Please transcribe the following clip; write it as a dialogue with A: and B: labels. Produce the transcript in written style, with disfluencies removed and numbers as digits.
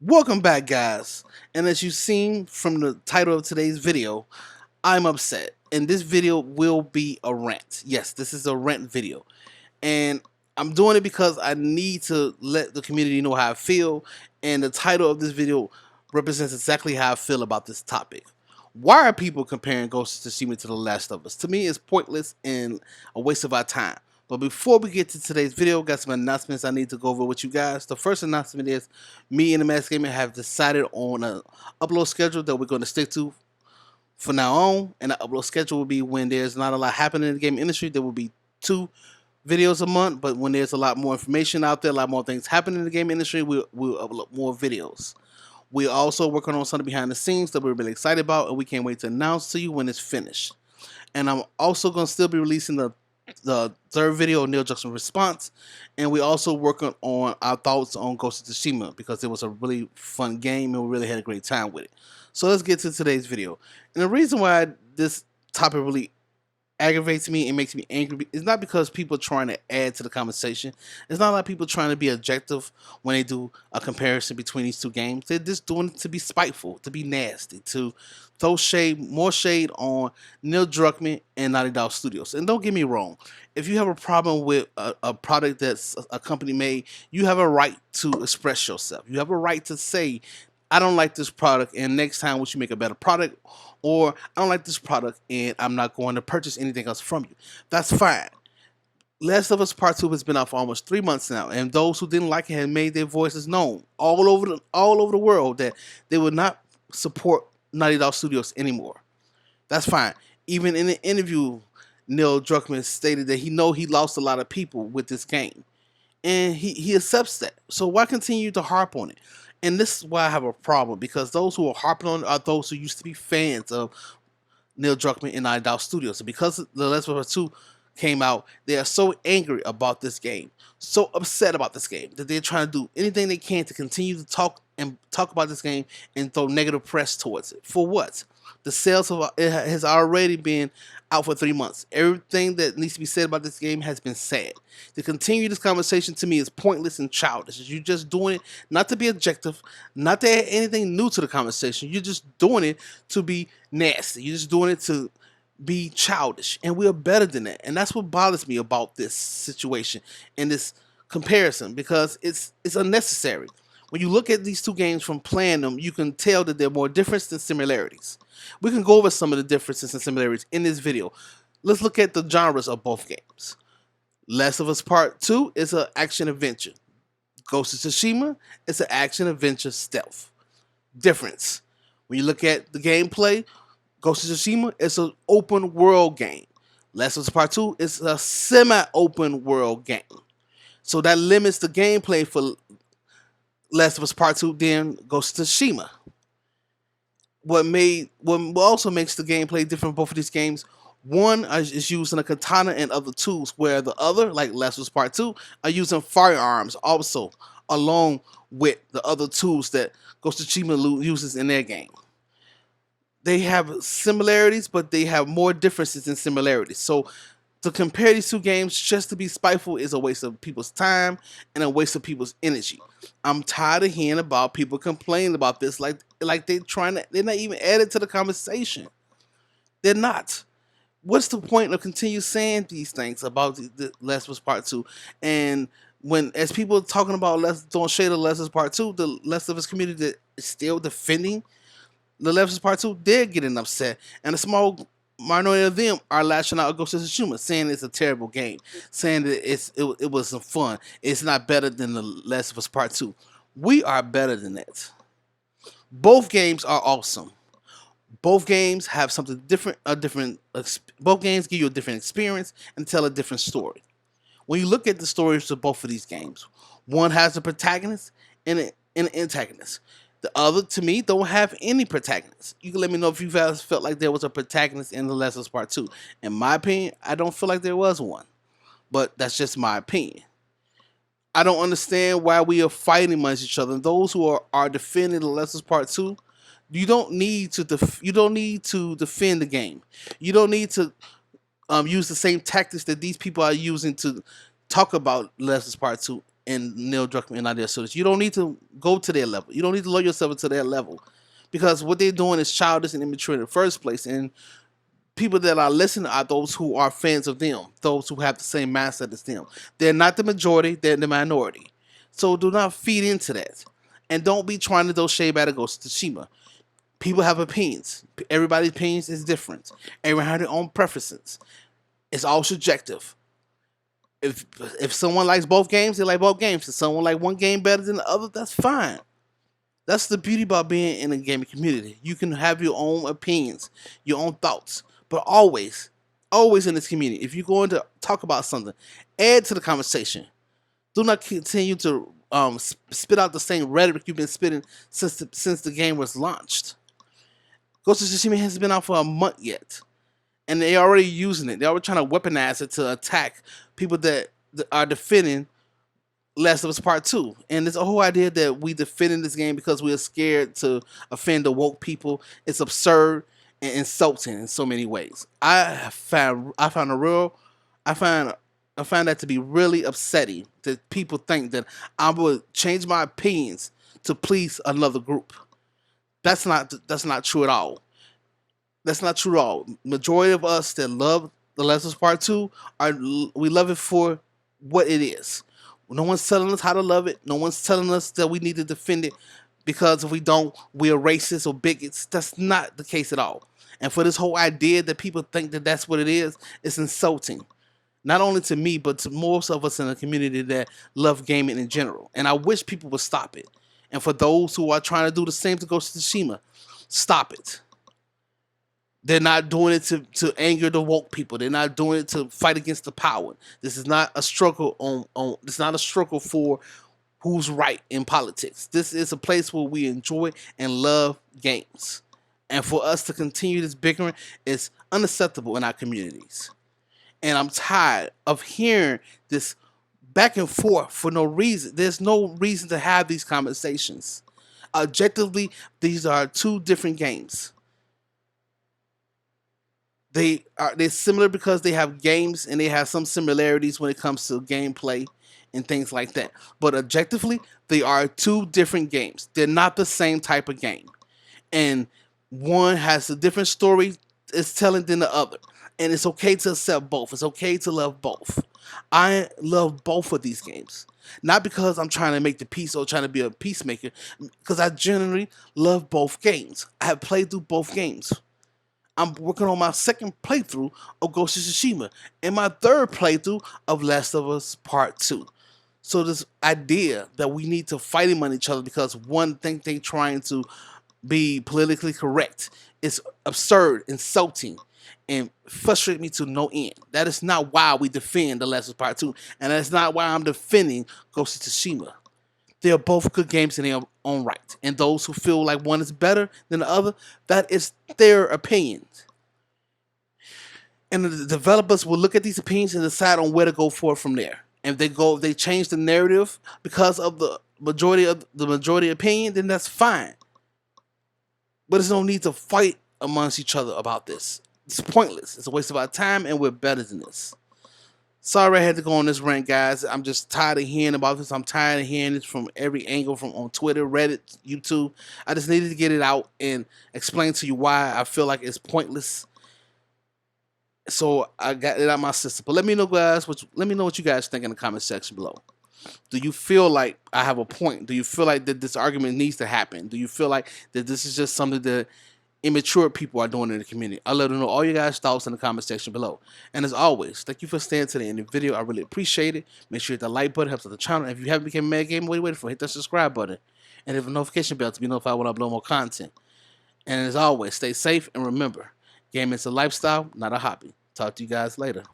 A: Welcome back, guys. And as you've seen from the title of today's video, I'm upset. And this video will be a rant. Yes, this is a rant video. And I'm doing it because I need to let the community know how I feel. And the title of this video represents exactly how I feel about this topic. Why are people comparing Ghost of Tsushima to The Last of Us? To me, it's pointless and a waste of our time. But before we get to today's video, got some announcements I need to go over with you guys. The first announcement is me and Dmac Gaming have decided on an upload schedule that we're going to stick to for now on. And the upload schedule will be when there's not a lot happening in the game industry. There will be 2 videos a month, but when there's a lot more information out there, a lot more things happening in the game industry, we'll upload more videos. We're also working on something behind the scenes that we're really excited about, and we can't wait to announce to you when it's finished. And I'm also going to still be releasing the third video of Neil Jackson's response, and we're also working on our thoughts on Ghost of Tsushima because it was a really fun game and we really had a great time with it. So let's get to today's video. And the reason why this topic really aggravates me and makes me angry is not because people are trying to add to the conversation. It's not like people trying to be objective when they do a comparison between these two games. They're just doing it to be spiteful, to be nasty, to throw more shade on Neil Druckmann and Naughty Dog Studios. And don't get me wrong, if you have a problem with a product that's a company made, you have a right to express yourself. You have a right to say, I don't like this product, and next time we should make a better product, or I don't like this product and I'm not going to purchase anything else from you. That's fine. Last of Us Part 2 has been out for almost 3 months now, and those who didn't like it have made their voices known all over the world that they would not support Naughty Dog Studios anymore. That's fine. Even in an interview, Neil Druckmann stated that he lost a lot of people with this game, and he accepts that. So why continue to harp on it? And this is why I have a problem, because those who are harping on it are those who used to be fans of Neil Druckmann and Naughty Dog Studios. And because The Last of Us 2 came out, they are so angry about this game, so upset about this game, that they're trying to do anything they can to continue to talk about this game and throw negative press towards it. For what? The sales of it has already been out for 3 months. Everything that needs to be said about this game has been said. To continue this conversation to me is pointless and childish. You're just doing it not to be objective, not to add anything new to the conversation. You're just doing it to be nasty. You're just doing it to be childish, and we are better than that. And that's what bothers me about this situation and this comparison, because it's unnecessary. When you look at these two games from playing them, you can tell that they're more difference than similarities. We can go over some of the differences and similarities in this video. Let's look at the genres of both games. Last of Us Part 2 is an action-adventure. Ghost of Tsushima is an action-adventure stealth. Difference. When you look at the gameplay, Ghost of Tsushima is an open world game. Last of Us Part 2 is a semi-open world game. So that limits the gameplay for Last of Us Part 2 than Ghost of Tsushima. What also makes the gameplay different for both of these games, one is using a katana and other tools, where the other, like Last of Us Part 2, are using firearms also, along with the other tools that Ghost of Tsushima uses in their game. They have similarities, but they have more differences than similarities. So to compare these two games just to be spiteful is a waste of people's time and a waste of people's energy. I'm tired of hearing about people complaining about this like they're not even added to the conversation. They're not. What's the point of continue saying these things about the Last of Us Part 2? And as people are talking about throwing shade of Last of Us Part 2, the Last of Us community that is still defending The Last of Us Part 2, they're getting upset. And a small minority of them are lashing out at Ghost of Tsushima, saying it's a terrible game, saying that it wasn't fun. It's not better than The Last of Us Part 2. We are better than that. Both games are awesome. Both games have something different, both games give you a different experience and tell a different story. When you look at the stories of both of these games, one has a protagonist and an antagonist. The other, to me, don't have any protagonist. You can let me know if you guys felt like there was a protagonist in The Last of Us Part 2. In my opinion, I don't feel like there was one. But that's just my opinion. I don't understand why we are fighting amongst each other. And those who are defending The Last of Us Part 2, you don't need to defend the game. You don't need to use the same tactics that these people are using to talk about Last of Us Part 2 and Neil Druckmann and idea students. You don't need to go to their level. You don't need to lower yourself to their level, because what they're doing is childish and immature in the first place. And people that are listening are those who are fans of them, those who have the same mindset as them. They're not the majority, they're the minority. So do not feed into that. And don't be trying to throw shade at Ghost of Tsushima. People have opinions. Everybody's opinions is different. Everyone has their own preferences. It's all subjective. If someone likes both games, they like both games. If someone like one game better than the other, that's fine. That's the beauty about being in a gaming community. You can have your own opinions, your own thoughts, but always in this community, if you're going to talk about something, add to the conversation. Do not continue to spit out the same rhetoric you've been spitting since the game was launched. Ghost of Tsushima hasn't been out for a month yet, and they're already using it. They're already trying to weaponize it to attack people that are defending Last of Us Part 2. And it's a whole idea that we defending this game because we are scared to offend the woke people. It's absurd and insulting in so many ways. I found that to be really upsetting, that people think that I would change my opinions to please another group. That's not true at all. That's not true at all. Majority of us that love The Last of Us Part 2 we love it for what it is. No one's telling us how to love it. No one's telling us that we need to defend it, because if we don't, we are racist or bigots. That's not the case at all. And for this whole idea that people think that that's what it is, it's insulting. Not only to me, but to most of us in the community that love gaming in general. And I wish people would stop it. And for those who are trying to do the same to Ghost of Tsushima, stop it. They're not doing it to anger the woke people. They're not doing it to fight against the power. This is not a struggle it's not a struggle for who's right in politics. This is a place where we enjoy and love games. And for us to continue this bickering is unacceptable in our communities. And I'm tired of hearing this back and forth for no reason. There's no reason to have these conversations. Objectively, these are two different games. They're similar because they have games and they have some similarities when it comes to gameplay and things like that. But objectively, they are two different games. They're not the same type of game. And one has a different story it's telling than the other. And it's okay to accept both. It's okay to love both. I love both of these games. Not because I'm trying to make the peace or trying to be a peacemaker, because I generally love both games. I have played through both games. I'm working on my second playthrough of Ghost of Tsushima and my third playthrough of Last of Us Part 2. So this idea that we need to fight among each other because one thing they're trying to be politically correct is absurd, insulting, and frustrates me to no end. That is not why we defend The Last of Us Part 2, and that's not why I'm defending Ghost of Tsushima. They are both good games in their own right. And those who feel like one is better than the other, that is their opinion. And the developers will look at these opinions and decide on where to go forward from there. And if they change the narrative because of the majority opinion, then that's fine. But there's no need to fight amongst each other about this. It's pointless. It's a waste of our time, and we're better than this. Sorry I had to go on this rant, guys. I'm just tired of hearing about this. I'm tired of hearing this from every angle, from on Twitter, Reddit, YouTube. I just needed to get it out and explain to you why I feel like it's pointless. So I got it out of my system. But let me know, guys. Let me know what you guys think in the comment section below. Do you feel like I have a point? Do you feel like that this argument needs to happen? Do you feel like that this is just something that immature people are doing in the community? I'll let them know all you guys' thoughts in the comment section below. And as always, thank you for staying to the end of the video. I really appreciate it. Make sure you hit the like button, helps out the channel. And if you haven't become a Mad Gamer, what are you waiting for? Hit that subscribe button and hit the notification bell to be notified when I upload more content. And as always, stay safe and remember, gaming is a lifestyle, not a hobby. Talk to you guys later.